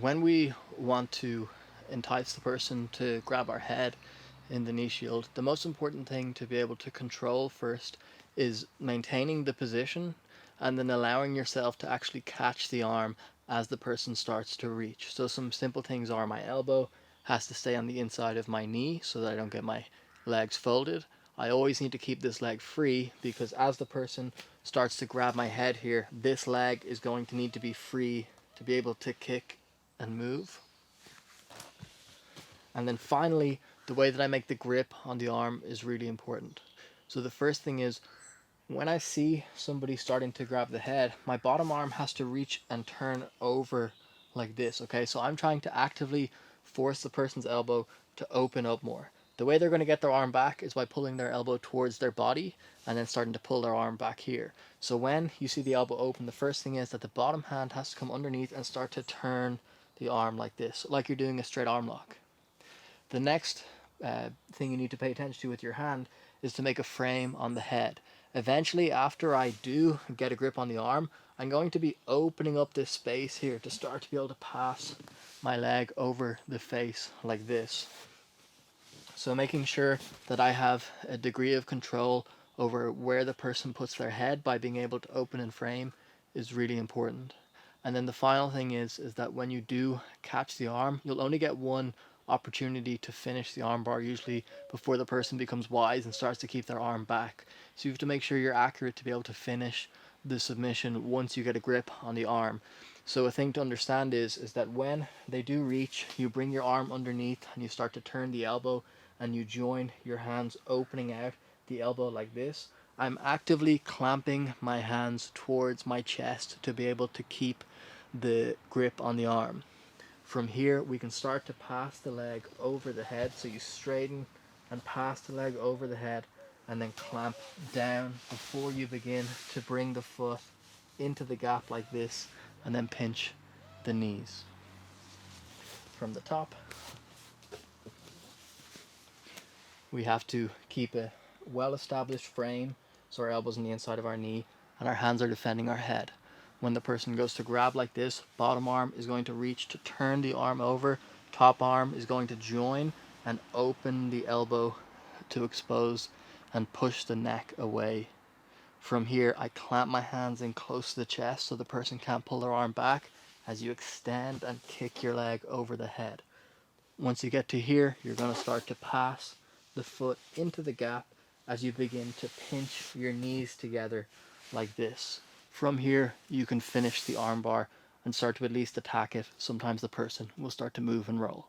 When we want to entice the person to grab our head in the knee shield, the most important thing to be able to control first is maintaining the position and then allowing yourself to actually catch the arm as the person starts to reach. So some simple things are my elbow has to stay on the inside of my knee so that I don't get my legs folded. I always need to keep this leg free because as the person starts to grab my head here, this leg is going to need to be free to be able to kick and move. And then finally, the way that I make the grip on the arm is really important. So the first thing is when I see somebody starting to grab the head, my bottom arm has to reach and turn over like this, okay? So I'm trying to actively force the person's elbow to open up more. The way they're going to get their arm back is by pulling their elbow towards their body and then starting to pull their arm back here. So when you see the elbow open, the first thing is that the bottom hand has to come underneath and start to turn the arm like this, like you're doing a straight arm lock. The next thing you need to pay attention to with your hand is to make a frame on the head. Eventually, after I do get a grip on the arm, I'm going to be opening up this space here to start to be able to pass my leg over the face like this. So making sure that I have a degree of control over where the person puts their head by being able to open and frame is really important. And then the final thing is that when you do catch the arm, you'll only get one opportunity to finish the arm bar usually before the person becomes wise and starts to keep their arm back. So you have to make sure you're accurate to be able to finish the submission once you get a grip on the arm. So a thing to understand is that when they do reach, you bring your arm underneath and you start to turn the elbow and you join your hands opening out the elbow like this. I'm actively clamping my hands towards my chest to be able to keep the grip on the arm. From here, we can start to pass the leg over the head. So you straighten and pass the leg over the head and then clamp down before you begin to bring the foot into the gap like this and then pinch the knees. From the top, we have to keep a well-established frame so our elbows on the inside of our knee and our hands are defending our head. When the person goes to grab like this, bottom arm is going to reach to turn the arm over, top arm is going to join and open the elbow to expose and push the neck away. From here, I clamp my hands in close to the chest so the person can't pull their arm back as you extend and kick your leg over the head. Once you get to here, you're going to start to pass the foot into the gap as you begin to pinch your knees together like this. From here, you can finish the armbar and start to at least attack it. Sometimes the person will start to move and roll.